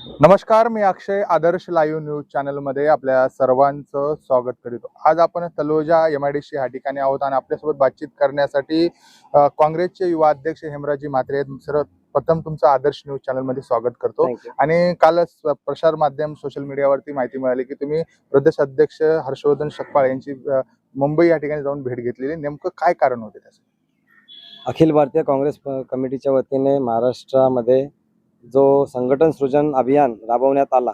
नमस्कार, मी अक्षय. आदर्श live news चॅनलमध्ये आपल्या सर्वांचं स्वागत करीतो. आज आपण तलोजा MIDC या ठिकाणी आहोत आणि आपल्यासोबत बातचीत करण्यासाठी काँग्रेसचे युवा अध्यक्ष हेमराजी म्हात्रे आहेत. सर्वप्रथम तुमचं आदर्श न्यूज चॅनलमध्ये स्वागत करतो. थँक्यू. आणि कालच प्रसार माध्यम सोशल मीडियावरती माहिती मिळाली की तुम्ही प्रदेश अध्यक्ष हर्षवर्धन सकपाळ यांची मुंबई या ठिकाणी जाऊन भेट घेतलेली. नेमकं काय कारण होते त्याचं? अखिल भारतीय काँग्रेस कमिटीच्या वतीने महाराष्ट्रामध्ये जो संघटन सृजन अभियान राबवण्यात आला,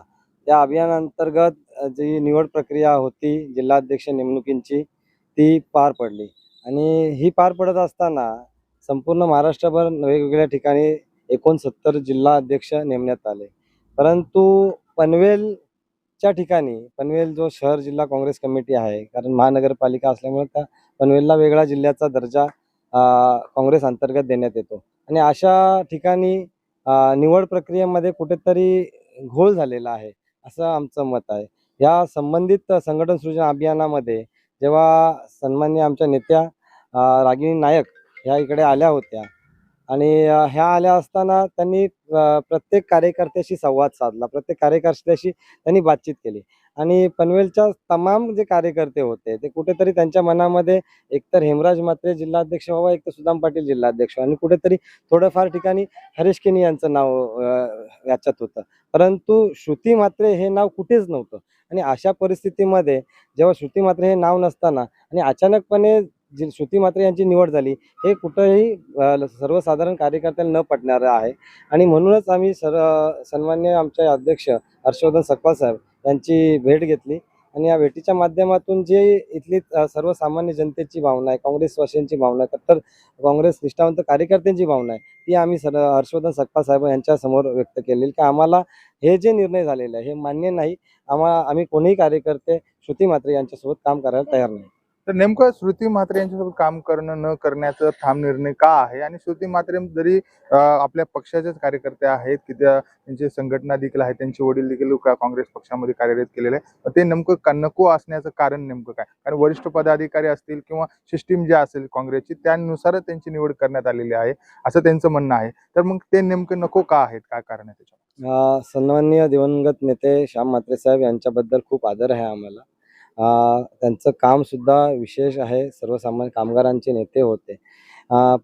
त्या अभियानांतर्गत जी निवड प्रक्रिया होती जिल्हाध्यक्ष नेमणुकींची, ती पार पडली. आणि ही पार पडत असताना संपूर्ण महाराष्ट्रभर वेगवेगळ्या ठिकाणी 69 जिल्हा अध्यक्ष नेमण्यात आले. परंतु पनवेलच्या ठिकाणी, पनवेल जो शहर जिल्हा काँग्रेस कमिटी आहे, कारण महानगरपालिका असल्यामुळे त्या पनवेलला वेगळा जिल्ह्याचा दर्जा काँग्रेस अंतर्गत देण्यात येतो. आणि अशा ठिकाणी निवड प्रक्रियेमध्ये कुठेतरी घोळ झालेला आहे, असं आमचं मत आहे. या संबंधित संघटन सृजन अभियानामध्ये जेव्हा सन्माननीय आमच्या नेत्या रागिणी नायक ह्या इकडे आल्या होत्या आणि ह्या आल्या असताना त्यांनी प्रत्येक कार्यकर्त्याशी संवाद साधला, प्रत्येक कार्यकर्त्याशी त्यांनी बातचीत केली. आणि पनवेलच्या तमाम जे कार्यकर्ते होते ते कुठेतरी त्यांच्या मनामध्ये एकतर हेमराज म्हात्रे जिल्हाध्यक्ष व्हावा, एक तर सुदाम पाटील जिल्हाध्यक्ष, आणि कुठेतरी थोडंफार ठिकाणी हरीश केनी यांचं नाव याच्यात होतं. परंतु श्रुती म्हात्रे हे नाव कुठेच नव्हतं. आणि अशा परिस्थितीमध्ये जेव्हा श्रुती म्हात्रे हे नाव नसताना आणि अचानकपणे श्रुती म्हात्रे यांची निवड झाली, हे कुठंही सर्वसाधारण कार्यकर्त्यांना न पटणारं आहे. आणि म्हणूनच आम्ही सन्मान्य आमचे अध्यक्ष हर्षवर्धन सकपाळ साहेब यांची भेट घेतली. आणि या भेटीच्या माध्यमातून जे इथली सर्वसामान्य जनतेची भावना आहे, काँग्रेसवासियांची भावना आहे, तर काँग्रेस निष्ठावंत कार्यकर्त्यांची भावना आहे, ती आम्ही हर्षवर्धन सकपाळ साहेब यांच्या समोर व्यक्त केलेली, की आम्हाला हे जे निर्णय झालेले आहे हे मान्य नाही. आम्ही कोणीही कार्यकर्ते श्रुती म्हात्रे यांच्यासोबत काम करायला तयार नाही. तर नेमकं श्रुती म्हात्रे यांच्यासोबत काम करणं न करण्याचा ठाम निर्णय का आहे? आणि श्रुती म्हात्रे जरी आपल्या पक्षाचेच कार्यकर्ते आहेत, की त्यांची संघटना देखील आहे, त्यांचे वडील देखील काँग्रेस पक्षामध्ये कार्यरत केलेले आहे, ते नेमकं नको असण्याचं कारण नेमकं काय? कारण वरिष्ठ पदाधिकारी असतील किंवा सिस्टीम जी असेल काँग्रेसची त्यानुसारच त्यांची निवड करण्यात आलेली आहे, असं त्यांचं म्हणणं आहे. तर मग ते नेमकं नको का आहेत? काय कारण आहे त्याच्यावर? सन्माननीय दिवंगत नेते श्याम म्हात्रे साहेब यांच्याबद्दल खूप आदर आहे आम्हाला. त्यांचं कामसुद्धा विशेष आहे, सर्वसामान्य कामगारांचे नेते होते.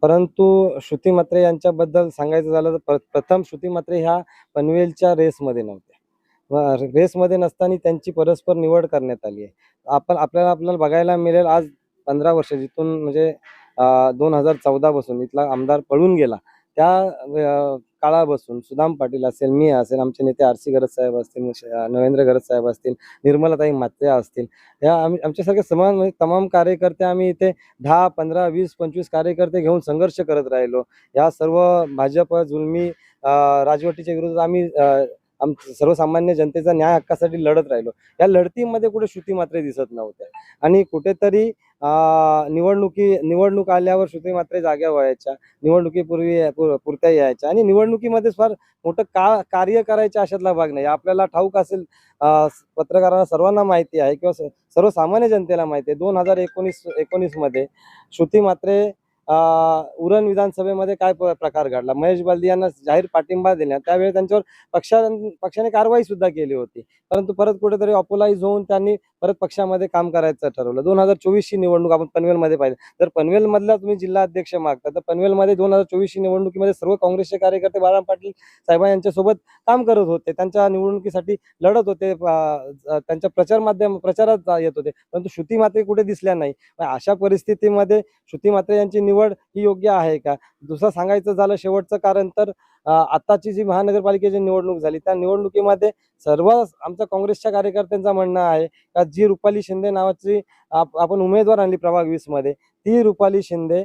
परंतु श्रुती म्हात्रे यांच्याबद्दल सांगायचं झालं तर प्रथम श्रुती म्हात्रे ह्या पनवेलच्या रेसमध्ये नव्हत्या. रेसमध्ये नसताना त्यांची परस्पर निवड करण्यात आली आहे. आपल्याला बघायला मिळेल आज 15 वर्ष जिथून म्हणजे 2014 पासून इथला आमदार पळून गेला, त्या काळापासून सुदाम पाटील असेल, मी असेल, आमचे नेते RC गरज साहेब असतील, नरेंद्र गरज साहेब असतील, निर्मलाताई म्हात्रे असतील, या आमच्यासारखे म्हणजे तमाम कार्यकर्ते आम्ही इथे 10, 15, 20, 25 कार्यकर्ते घेऊन संघर्ष करत राहिलो. या सर्व भाजप जुलमी राजवटीच्या विरोधात आम्ही सर्वसामान्य जनतेचा न्याय हक्कासाठी लढत राहिलो. या लढतीमध्ये कुठे श्रुती म्हात्रे दिसत नव्हत्या. आणि कुठेतरी निवडणूक आल्यावर श्रुती म्हात्रे जाग्या व्हायच्या, निवडणुकीपूर्वी पुरत्या यायच्या, आणि निवडणुकीमध्ये फार मोठं कार्य करायच्या अशातला भाग नाही. आपल्याला ठाऊक असेल, पत्रकारांना सर्वांना माहिती आहे किंवा सर्वसामान्य जनतेला माहिती आहे, 2019 मध्ये श्रुती म्हात्रे उरण विधानसभेमध्ये काय प्रकार घडला. महेश बलदी यांना जाहीर पाठिंबा दिला, त्यावेळी त्यांच्यावर पक्षाने कारवाई सुद्धा केली होती. परंतु परत कुठेतरी ऑपोलाइज होऊन त्यांनी परत पक्षामध्ये काम करायचं ठरवलं. 2024 ची निवडणूक आपण पनवेलमध्ये पाहिली, तर पनवेलमधला तुम्ही जिल्हा अध्यक्ष मागता, तर पनवेलमध्ये 2024 ची निवडणुकीमध्ये सर्व काँग्रेसचे कार्यकर्ते बाळासाहेब पाटील साहेब यांच्यासोबत काम करत होते, त्यांच्या निवडणुकीसाठी लढत होते, त्यांच्या प्रचारात येत होते. परंतु श्रुती म्हात्रे कुठे दिसल्या नाही. अशा परिस्थितीमध्ये श्रुती म्हात्रे यांची निवड ही योग्य आहे का? दुसरं सांगायचं झालं शेवटचं कारण, तर आताची जी महानगरपालिकेची निवडणूक झाली, त्या निवडणुकीमध्ये सर्व आमच्या काँग्रेसच्या कार्यकर्त्यांचं म्हणणं आहे का जी रुपाली शिंदे नावाची आपण उमेदवार आणली प्रभाग 20 मध्ये, ती रुपाली शिंदे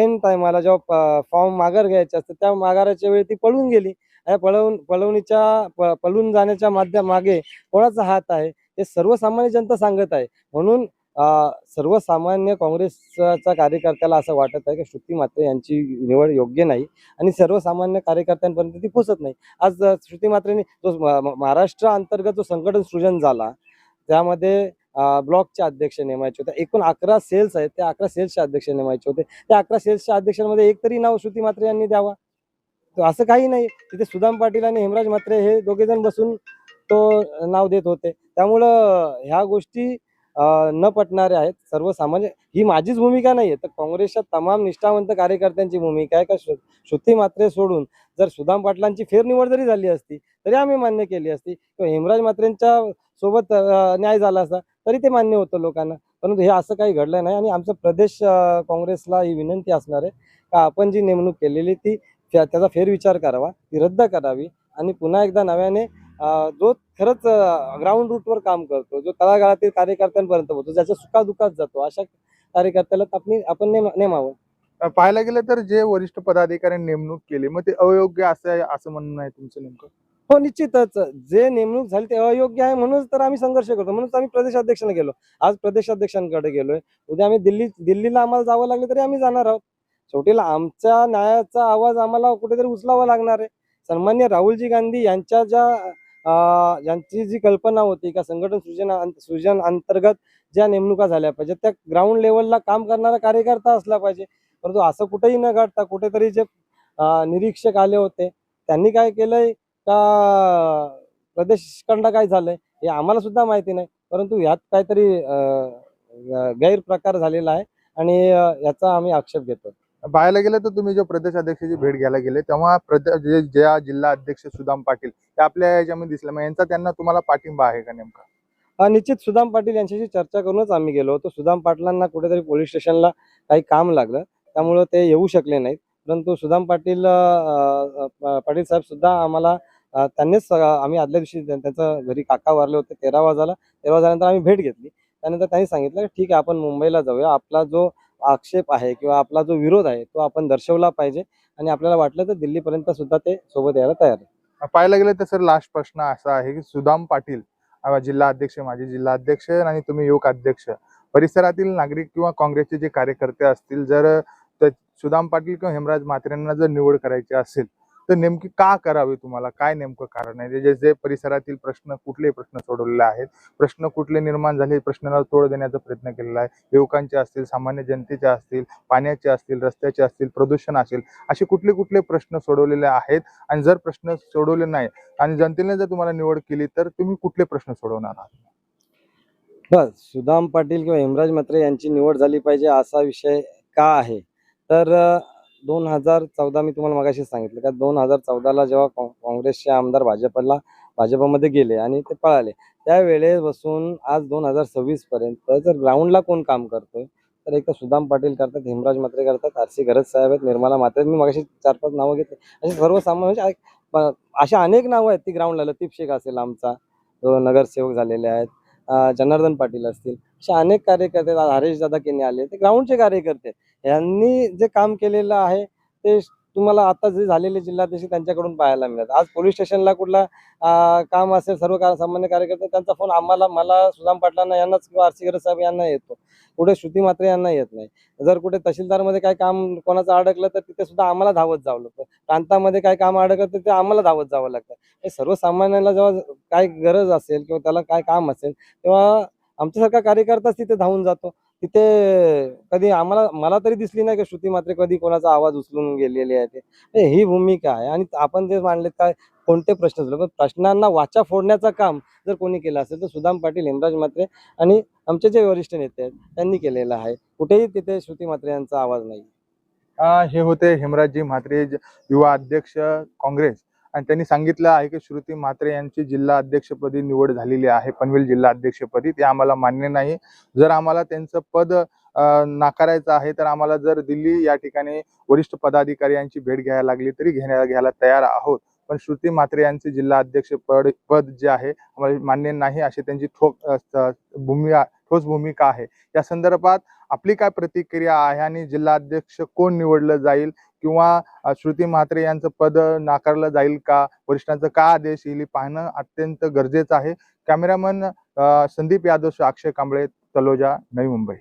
ऐन टायमाला जेव्हा फॉर्म माघार घ्यायचे असते, त्या माघाराच्या वेळी ती पळून गेली. पळून जाण्याच्या मागे कोणाचा हात आहे हे सर्वसामान्य जनता सांगत आहे. म्हणून सर्वसामान्य काँग्रेसच्या कार्यकर्त्याला असं वाटत आहे की श्रुती म्हात्रे यांची निवड योग्य नाही आणि सर्वसामान्य कार्यकर्त्यांपर्यंत ती पोहोचत नाही. आज श्रुती म्हात्रेंनी जो महाराष्ट्र अंतर्गत जो संघटन सृजन झाला, त्यामध्ये ब्लॉकचे अध्यक्ष नेमायचे होते. एकूण 11 सेल्स आहेत, त्या 11 सेल्सचे अध्यक्ष नेमायचे होते. त्या 11 सेल्सच्या अध्यक्षांमध्ये एक तरी नाव श्रुती म्हात्रे यांनी द्यावा. असं काही नाही. तिथे सुदाम पाटील आणि हेमराज म्हात्रे हे दोघे जण बसून तो नाव देत होते. त्यामुळं ह्या गोष्टी न पटणाऱ्या आहेत. सर्वसामान्य ही माझीच भूमिका नाहीये, तर काँग्रेसच्या तमाम निष्ठावंत कार्यकर्त्यांची भूमिका आहे का श्रुती म्हात्रे सोडून जर सुदाम पाटलांची फेरनिवड जरी झाली असती तरी आम्ही मान्य केली असती, किंवा हेमराज म्हात्रेंच्या सोबत न्याय झाला असता तरी ते मान्य होतं लोकांना. परंतु हे असं काही घडलं नाही आणि आमचं प्रदेश काँग्रेसला ही विनंती असणार आहे का आपण जी नेमणूक केलेली ती त्याचा फेरविचार करावा, ती रद्द करावी आणि पुन्हा एकदा नव्याने जो खरंच ग्राउंड रूटवर काम करतो, जो तळागाळातील कार्यकर्त्यांपर्यंत पोहोचतो, ज्याच्या सुखादुखात जातो, अशा कार्यकर्त्याला आपण नेमावं. पाहायला गेलं तर जे वरिष्ठ पदाधिकाऱ्यांनी नेमणूक केली मग ते अयोग्य असं आहे असं म्हणणं आहे तुमचं नेमकं? हो, निश्चितच. जे नेमणूक झाली ते अयोग्य आहे म्हणूनच तर आम्ही संघर्ष करतो. म्हणूनच आम्ही प्रदेशाध्यक्षांना गेलो. आज प्रदेशाध्यक्षांकडे गेलोय. उद्या आम्ही दिल्लीला आम्हाला जावं लागलं तरी आम्ही जाणार आहोत. शेवटीला आमच्या न्यायाचा आवाज आम्हाला कुठेतरी उचलावा लागणार आहे. सन्मान्य राहुलजी गांधी यांच्या यांची जी कल्पना होती का संघटन सृजन अंतर्गत ज्या नेमणुका झाल्या पाहिजेत त्या ग्राउंड लेवलला काम करणारा कार्यकर्ता असला पाहिजे. परंतु असं कुठेही न घडता कुठेतरी जे निरीक्षक आले होते त्यांनी काय केलंय का प्रदेशखंड काय झालंय हे आम्हाला सुद्धा माहिती नाही. परंतु यात काहीतरी गैरप्रकार झालेला आहे आणि याचा आम्ही आक्षेप घेतो. पाहायला गेलं तर तुम्ही जो प्रदेश अध्यक्षाची भेट घ्यायला गेले तेव्हा ज्या जिल्हा अध्यक्ष सुदाम पाटील ते आपल्या याच्यामध्ये दिसले, मग यांचा त्यांना तुम्हाला पाठिंबा आहे का नेमका? निश्चित सुदाम पाटील यांच्याशी चर्चा करूनच आम्ही गेलो होतो. सुदाम पाटलांना कुठेतरी पोलीस स्टेशनला काही काम लागलं त्यामुळे ते येऊ शकले नाहीत. परंतु सुदाम पाटील पाटील साहेब सुद्धा आम्हाला त्यांनीच आम्ही आदल्या दिवशी त्यांचं घरी काका वारले होते 13 वाजायला. 13 वाजल्यानंतर आम्ही भेट घेतली. त्यानंतर त्यांनी सांगितलं की ठीक आहे आपण मुंबईला जाऊया. आपला जो आक्षेप आहे किंवा आपला जो विरोध आहे तो आपण दर्शवला पाहिजे आणि आपल्याला वाटलं तर दिल्लीपर्यंत सुद्धा ते सोबत यायला तयार आहे. पाहायला गेलं तर सर लास्ट प्रश्न असा आहे की सुदाम पाटील जिल्हा अध्यक्ष, माजी जिल्हा अध्यक्ष आणि तुम्ही युवक अध्यक्ष, परिसरातील नागरिक किंवा काँग्रेसचे जे कार्यकर्ते असतील जर सुदाम पाटील किंवा हेमराज म्हात्रेंना जर निवड करायची असेल तर नेमकी का करावी, तुम्हाला काय नेमकं कारण आहे? जे जे परिसरातील प्रश्न कुठले प्रश्न सोडवलेले आहेत, प्रश्न कुठले निर्माण झाले, प्रश्नाला तोड देण्याचा प्रयत्न केलेला आहे, युवकांचे असतील, सामान्य जनतेचे असतील, पाण्याचे असतील, रस्त्याचे असतील, प्रदूषण असेल, असे कुठले कुठले प्रश्न सोडवलेले आहेत? आणि जर प्रश्न सोडवले नाही आणि जनतेने जर तुम्हाला निवड केली तर तुम्ही कुठले प्रश्न सोडवणार आहात? बस सुदाम पाटील किंवा हेमराज म्हात्रे यांची निवड झाली पाहिजे असा विषय का आहे तर 2014 मी तुम्हाला मगाशी सांगितलं का 2014ला जेव्हा काँग्रेसचे आमदार भाजपमध्ये गेले आणि ते पळाले त्यावेळेपासून आज 2026 पर्यंत जर ग्राउंडला कोण काम करतोय तर एक तर सुदाम पाटील करतात, हेमराज म्हात्रे करतात, आरसी गरज साहेब आहेत, निर्मला म्हात्रे, मी मगाशी 4-5 नावं घेतली. अशी सर्वसामान्य म्हणजे अशा अनेक नावं आहेत ती ग्राउंडला. लतीफ शेख असेल आमचा जो नगरसेवक झालेले आहेत, जनार्दन पाटील असतील, असे अनेक कार्यकर्ते, हरेश दादा केने आले, ते ग्राउंडचे कार्यकर्ते. यांनी जे काम केलेलं आहे ते तुम्हाला आता जे झालेले जिल्हाध्यक्ष त्यांच्याकडून पाहायला मिळत. आज पोलीस स्टेशनला कुठला काम असेल सर्व सामान्य कार्यकर्ते त्यांचा फोन मला सुदाम पाटलांना यांनाच किंवा आरसी गरज साहेब यांना येतो, कुठे श्रुती म्हात्रे यांना येत नाही. जर कुठे तहसीलदारमध्ये काय काम कोणाचं अडकलं तर तिथे सुद्धा आम्हाला धावत जावं लागतं. प्रांतामध्ये काय काम अडकलं तर ते आम्हाला धावत जावं लागतं. हे सर्वसामान्याला जेव्हा काय गरज असेल किंवा त्याला काय काम असेल तेव्हा आमच्यासारखा कार्यकर्ताच तिथे धावून जातो. तिथे कधी मला तरी दिसली नाही की श्रुती म्हात्रे कधी कोणाचा आवाज उचलून गेलेली आहे. ते ही भूमिका आहे आणि आपण जे मांडलेत काय कोणते प्रश्न झाले पण प्रश्नांना वाचा फोडण्याचं काम जर कोणी केलं असेल तर सुदाम पाटील, हेमराज म्हात्रे आणि आमचे जे वरिष्ठ नेते आहेत त्यांनी केलेलं आहे. कुठेही तिथे श्रुती म्हात्रे यांचा आवाज नाही. हे होते हेमराजजी म्हात्रे, युवा अध्यक्ष काँग्रेस, आणि त्यांनी सांगितलं आहे की श्रुती म्हात्रे यांची जिल्हा अध्यक्षपदी निवड झालेली आहे, पनवेल जिल्हा अध्यक्षपदी. ते आम्हाला मान्य नाही. जर आम्हाला त्यांचं पद नाकारायचं आहे तर आम्हाला जर दिल्ली या ठिकाणी वरिष्ठ पदाधिकारी यांची भेट घ्यायला लागली तरी घ्यायला तयार आहोत. पण श्रुती म्हात्रे यांचे जिल्हा अध्यक्ष पद जे आहे आम्हाला मान्य नाही, अशी त्यांची ठोस भूमिका आहे. या संदर्भात आपली काय प्रतिक्रिया आहे आणि जिल्हा अध्यक्ष कोण निवडलं जाईल किंवा श्रुती म्हात्रे यांचं पद नाकारलं जाईल का, वरिष्ठांचा का आदेश येईल पाहणं अत्यंत गरजेचं आहे. कॅमेरामन संदीप यादव, अक्षय कांबळे, तलोजा, नवी मुंबई.